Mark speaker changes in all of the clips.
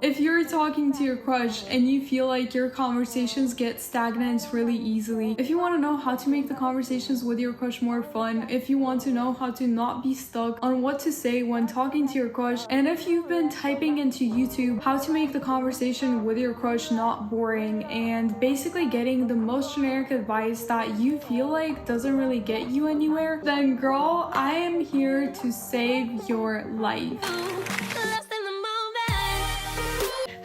Speaker 1: If you're talking to your crush and you feel like your conversations get stagnant really easily, if you want to know how to make the conversations with your crush more fun, if you want to know how to not be stuck on what to say when talking to your crush, and if you've been typing into YouTube how to make the conversation with your crush not boring, and basically getting the most generic advice that you feel like doesn't really get you anywhere, then girl, I am here to save your life.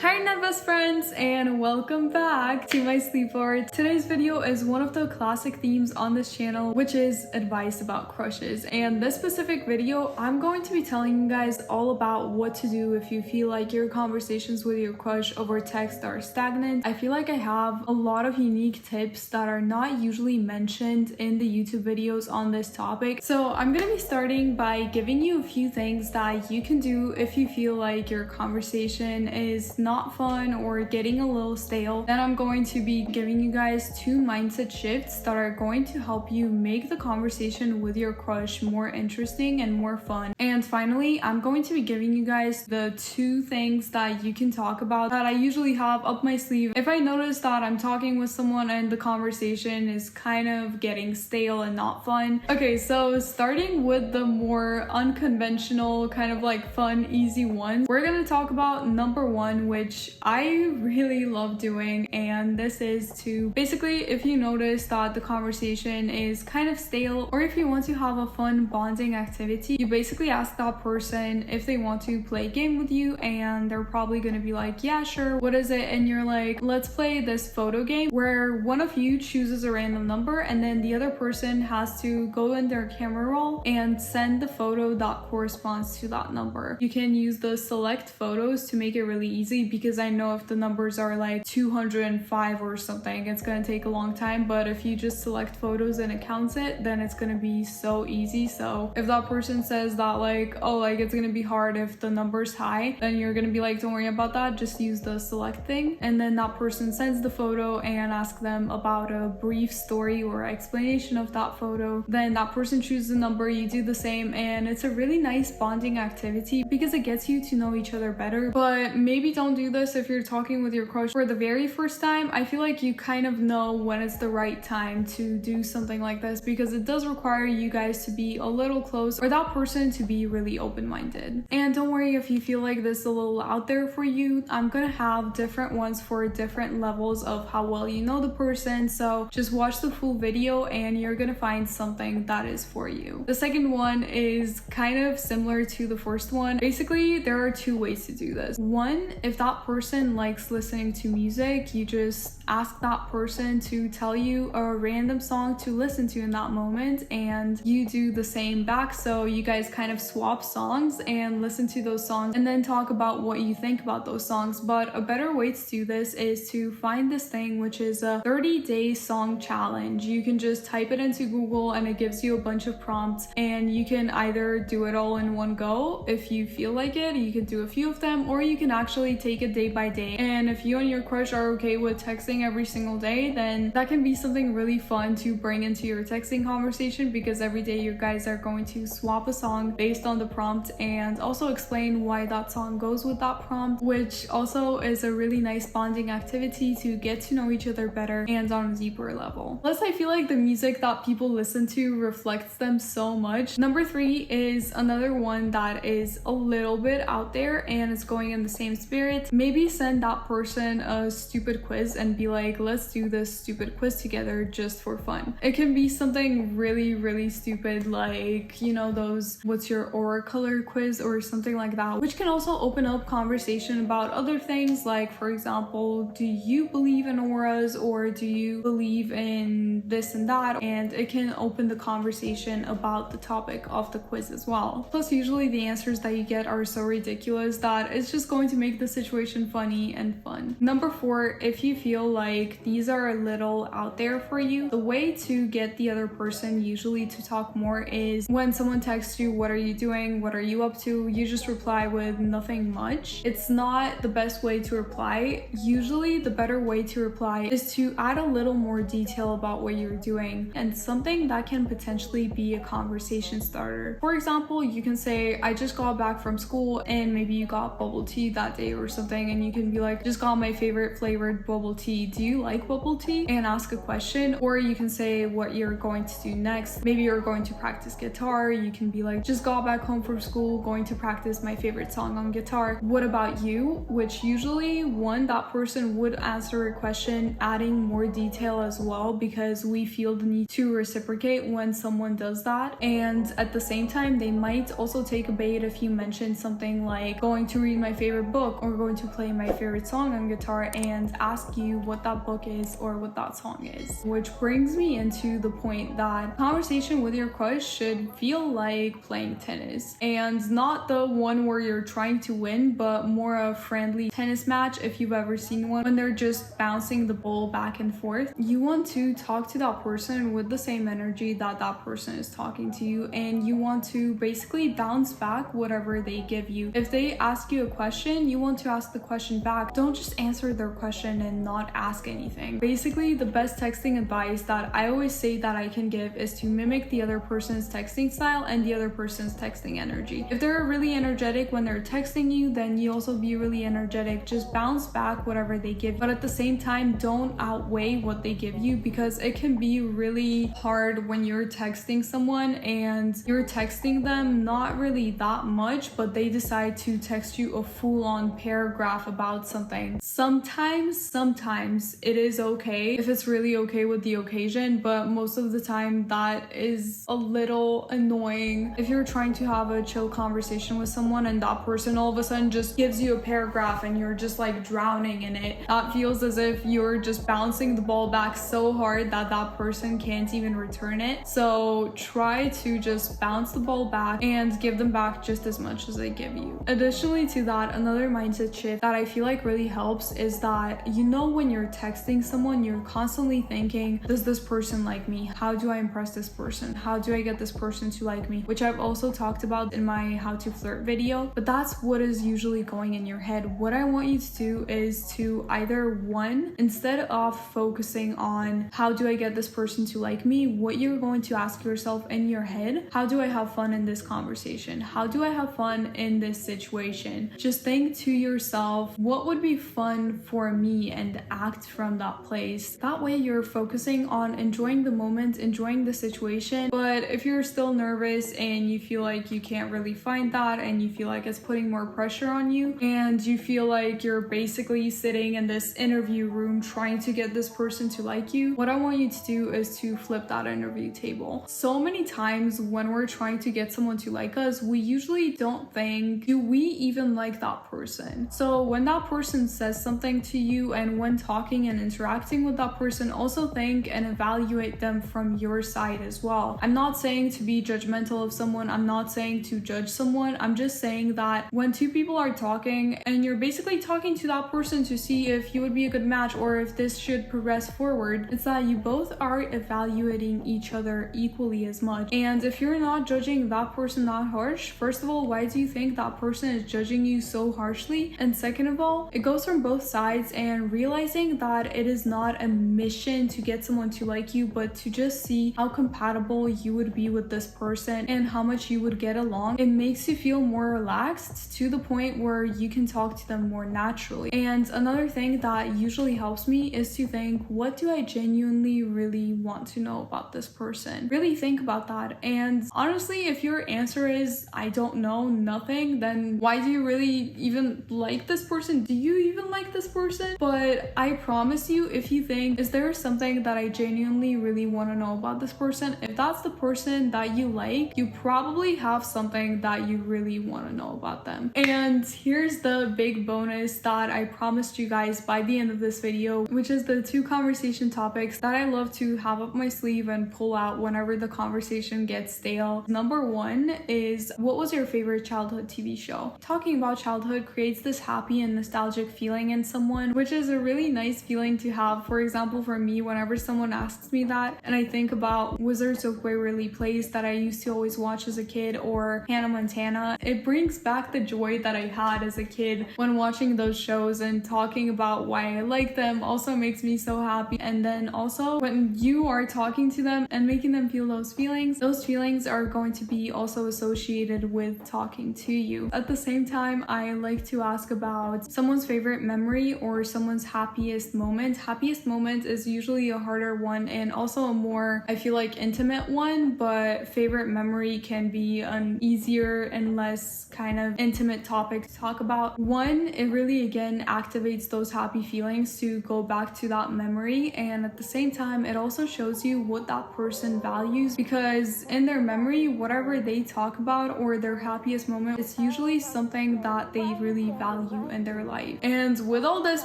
Speaker 1: Hi internet best friends, and welcome back to my sleepover. Today's video is one of the classic themes on this channel, which is advice about crushes. And this specific video, I'm going to be telling you guys all about what to do if you feel like your conversations with your crush over text are stagnant. I feel like I have a lot of unique tips that are not usually mentioned in the YouTube videos on this topic. So I'm gonna be starting by giving you a few things that you can do if you feel like your conversation is not fun or getting a little stale. Then I'm going to be giving you guys 2 mindset shifts that are going to help you make the conversation with your crush more interesting and more fun. And finally, I'm going to be giving you guys the 2 things that you can talk about that I usually have up my sleeve if I notice that I'm talking with someone and the conversation is kind of getting stale and not fun. Okay, so starting with the more unconventional, kind of like fun, easy ones, we're gonna talk about number 1, which I really love doing, and this is to basically, if you notice that the conversation is kind of stale, or if you want to have a fun bonding activity, you basically ask that person if they want to play a game with you, and they're probably gonna be like, yeah, sure, what is it? And you're like, let's play this photo game where one of you chooses a random number and then the other person has to go in their camera roll and send the photo that corresponds to that number. You can use the select photos to make it really easy, because I know if the numbers are like 205 or something, it's gonna take a long time, but if you just select photos and it counts it, then it's gonna be so easy. So if that person says that like, oh, like it's gonna be hard if the number's high, then you're gonna be like, don't worry about that, just use the select thing. And then that person sends the photo and ask them about a brief story or explanation of that photo. Then that person chooses a number, you do the same, and it's a really nice bonding activity because it gets you to know each other better. But maybe don't do this if you're talking with your crush for the very first time. I feel like you kind of know when it's the right time to do something like this, because it does require you guys to be a little close, or that person to be really open-minded. And don't worry if you feel like this is a little out there for you. I'm gonna have different ones for different levels of how well you know the person, so just watch the full video and you're gonna find something that is for you. The second one is kind of similar to the first one. Basically, there are 2 ways to do this. One, if that person likes listening to music, you just ask that person to tell you a random song to listen to in that moment, and you do the same back. So you guys kind of swap songs and listen to those songs and then talk about what you think about those songs. But a better way to do this is to find this thing, which is a 30-day song challenge. You can just type it into Google and it gives you a bunch of prompts, and you can either do it all in one go if you feel like it. You can do a few of them, or you can actually take it day by day. And if you and your crush are okay with texting every single day, then that can be something really fun to bring into your texting conversation, because every day you guys are going to swap a song based on the prompt and also explain why that song goes with that prompt, which also is a really nice bonding activity to get to know each other better and on a deeper level. Plus, I feel like the music that people listen to reflects them so much. Number 3 is another one that is a little bit out there and it's going in the same spirit. Maybe send that person a stupid quiz and be like, let's do this stupid quiz together just for fun. It can be something really stupid, like, you know, those what's your aura color quiz or something like that, which can also open up conversation about other things, like, for example, do you believe in auras, or do you believe in this and that? And it can open the conversation about the topic of the quiz as well. Plus, usually the answers that you get are so ridiculous that it's just going to make the situation funny and fun. Number 4, if you feel like these are a little out there for you, the way to get the other person usually to talk more is when someone texts you, what are you doing? What are you up to? You just reply with nothing much. It's not the best way to reply. Usually the better way to reply is to add a little more detail about what you're doing and something that can potentially be a conversation starter. For example, you can say, I just got back from school, and maybe you got bubble tea that day or something, something and you can be like, just got my favorite flavored bubble tea. Do you like bubble tea? And ask a question. Or you can say what you're going to do next. Maybe you're going to practice guitar. You can be like, just got back home from school, going to practice my favorite song on guitar. What about you? Which usually that person would answer a question, adding more detail as well, because we feel the need to reciprocate when someone does that. And at the same time, they might also take a bait if you mention something like going to read my favorite book or going to play my favorite song on guitar, and ask you what that book is or what that song is. Which brings me into the point that conversation with your crush should feel like playing tennis, and not the one where you're trying to win, but more a friendly tennis match if you've ever seen one, when they're just bouncing the ball back and forth. You want to talk to that person with the same energy that that person is talking to you, and you want to basically bounce back whatever they give you. If they ask you a question, you want to ask the question back. Don't just answer their question and not ask anything. Basically, the best texting advice that I always say that I can give is to mimic the other person's texting style and the other person's texting energy. If they're really energetic when they're texting you, then you also be really energetic. Just bounce back whatever they give, but at the same time, don't outweigh what they give you, because it can be really hard when you're texting someone and you're texting them not really that much, but they decide to text you a full-on paragraph about something. Sometimes it is okay if it's really okay with the occasion, but most of the time that is a little annoying if you're trying to have a chill conversation with someone and that person all of a sudden just gives you a paragraph and you're just like drowning in it. That feels as if you're just bouncing the ball back so hard that that person can't even return it. So try to just bounce the ball back and give them back just as much as they give you. Additionally to that, another mindset shift that I feel like really helps is that, you know, when you're texting someone, you're constantly thinking, does this person like me? How do I impress this person? How do I get this person to like me? Which I've also talked about in my how to flirt video, but that's what is usually going in your head. What I want you to do is to either, one, instead of focusing on how do I get this person to like me, what you're going to ask yourself in your head, how do I have fun in this conversation? How do I have fun in this situation? Just think to yourself, what would be fun for me, and act from that place. That way you're focusing on enjoying the moment, enjoying the situation. But if you're still nervous and you feel like you can't really find that, and you feel like it's putting more pressure on you, and you feel like you're basically sitting in this interview room trying to get this person to like you, what I want you to do is to flip that interview table. So many times when we're trying to get someone to like us, we usually don't think, do we even like that person? So when that person says something to you, and when talking and interacting with that person, also think and evaluate them from your side as well. I'm not saying to be judgmental of someone, I'm not saying to judge someone, I'm just saying that when two people are talking and you're basically talking to that person to see if you would be a good match or if this should progress forward, it's that you both are evaluating each other equally as much. And if you're not judging that person that harsh, first of all, why do you think that person is judging you so harshly? And second of all, it goes from both sides, and realizing that it is not a mission to get someone to like you, but to just see how compatible you would be with this person and how much you would get along. It makes you feel more relaxed to the point where you can talk to them more naturally. And another thing that usually helps me is to think, what do I genuinely really want to know about this person? Really think about that. And honestly, if your answer is I don't know, nothing, then why do you really even like this person? Do you even like this person? But I promise you, if you think, is there something that I genuinely really want to know about this person? If that's the person that you like, you probably have something that you really want to know about them. And here's the big bonus that I promised you guys by the end of this video, which is the 2 conversation topics that I love to have up my sleeve and pull out whenever the conversation gets stale. Number 1 is, what was your favorite childhood TV show? Talking about childhood creates this happy and nostalgic feeling in someone, which is a really nice feeling to have. For example, for me, whenever someone asks me that and I think about Wizards of Waverly Place that I used to always watch as a kid, or Hannah Montana, it brings back the joy that I had as a kid when watching those shows, and talking about why I like them also makes me so happy. And then also when you are talking to them and making them feel those feelings are going to be also associated with talking to you. At the same time, I like to ask about about someone's favorite memory or someone's happiest moment. Happiest moment is usually a harder one and also a more, I feel like, intimate one, but favorite memory can be an easier and less kind of intimate topic to talk about. One, it really again activates those happy feelings to go back to that memory, and at the same time it also shows you what that person values, because in their memory, whatever they talk about or their happiest moment, it's usually something that they really value in their life. And with all this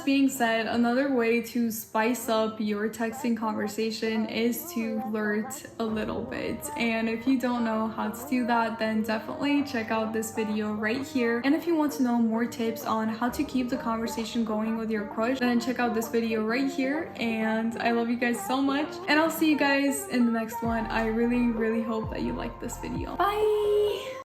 Speaker 1: being said, another way to spice up your texting conversation is to flirt a little bit. And if you don't know how to do that, then definitely check out this video right here. And if you want to know more tips on how to keep the conversation going with your crush, then check out this video right here. And I love you guys so much, and I'll see you guys in the next one. I really hope that you like this video. Bye.